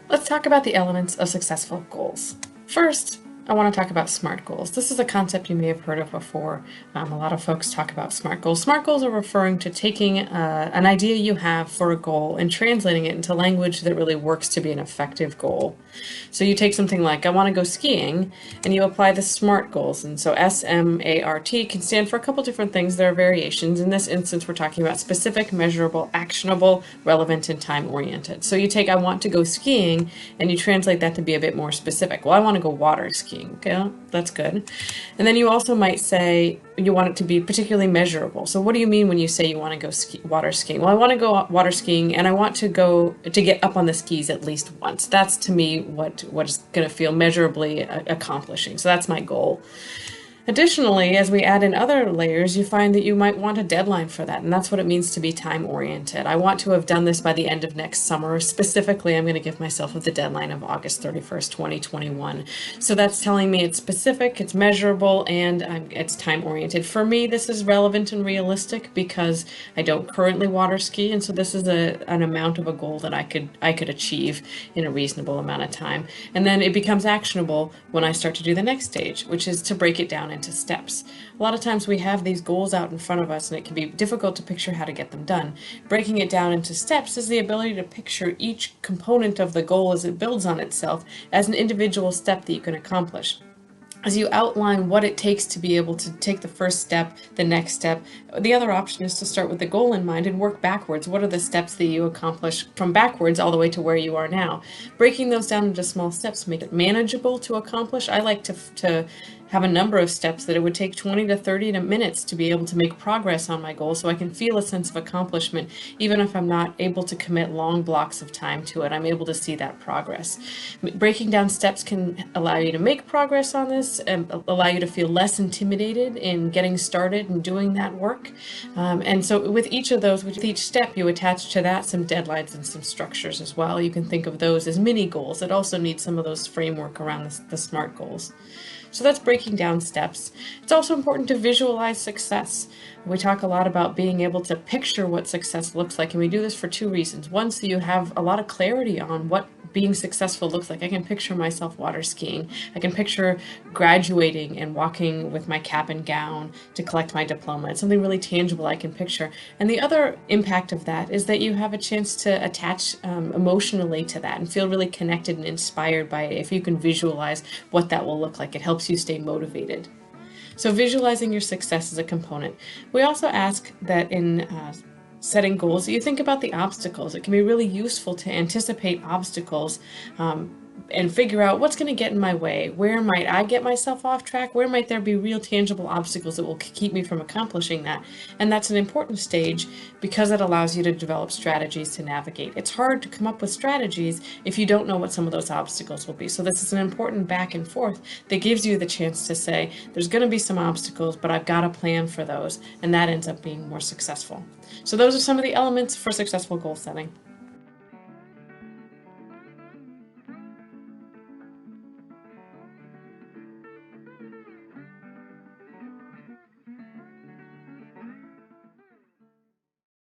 Let's talk about the elements of successful goals. First, I want to talk about SMART goals. This is a concept you may have heard of before. A lot of folks talk about SMART goals. SMART goals are referring to taking an idea you have for a goal and translating it into language that really works to be an effective goal. So you take something like, I want to go skiing, and you apply the SMART goals. And so SMART can stand for a couple different things. There are variations. In this instance, we're talking about specific, measurable, actionable, relevant, and time-oriented. So you take, I want to go skiing, and you translate that to be a bit more specific. Well, I want to go water skiing. Okay, well, that's good. And then you also might say you want it to be particularly measurable. So what do you mean when you say you want to go water skiing? Well, I want to go water skiing, and I want to get up on the skis at least once. That's to me what is going to feel measurably accomplishing. So that's my goal. Additionally, as we add in other layers, you find that you might want a deadline for that, and that's what it means to be time-oriented. I want to have done this by the end of next summer. Specifically, I'm going to give myself the deadline of August 31st, 2021. So that's telling me it's specific, it's measurable, and it's time-oriented. For me, this is relevant and realistic because I don't currently water ski, and so this is an amount of a goal that I could achieve in a reasonable amount of time. And then it becomes actionable when I start to do the next stage, which is to break it down into steps. A lot of times we have these goals out in front of us and it can be difficult to picture how to get them done. Breaking it down into steps is the ability to picture each component of the goal as it builds on itself as an individual step that you can accomplish. As you outline what it takes to be able to take the first step, the next step, the other option is to start with the goal in mind and work backwards. What are the steps that you accomplish from backwards all the way to where you are now? Breaking those down into small steps make it manageable to accomplish. I like to have a number of steps that it would take 20 to 30 minutes to be able to make progress on my goal so I can feel a sense of accomplishment even if I'm not able to commit long blocks of time to it. I'm able to see that progress. Breaking down steps can allow you to make progress on this and allow you to feel less intimidated in getting started and doing that work. And so with each of those, with each step, you attach to that some deadlines and some structures as well. You can think of those as mini goals that also need some of those framework around the SMART goals. So that's breaking down steps. It's also important to visualize success. We talk a lot about being able to picture what success looks like, and we do this for two reasons. One, so you have a lot of clarity on what being successful looks like. I can picture myself water skiing. I can picture graduating and walking with my cap and gown to collect my diploma. It's something really tangible I can picture. And the other impact of that is that you have a chance to attach emotionally to that and feel really connected and inspired by it if you can visualize what that will look like. It helps you stay motivated. So visualizing your success is a component. We also ask that in setting goals, you think about the obstacles. It can be really useful to anticipate obstacles and figure out what's going to get in my way. Where might I get myself off track? Where might there be real tangible obstacles that will keep me from accomplishing that? And that's an important stage because it allows you to develop strategies to navigate. It's hard to come up with strategies if you don't know what some of those obstacles will be. So this is an important back and forth that gives you the chance to say, there's going to be some obstacles, but I've got a plan for those, and that ends up being more successful. So those are some of the elements for successful goal setting.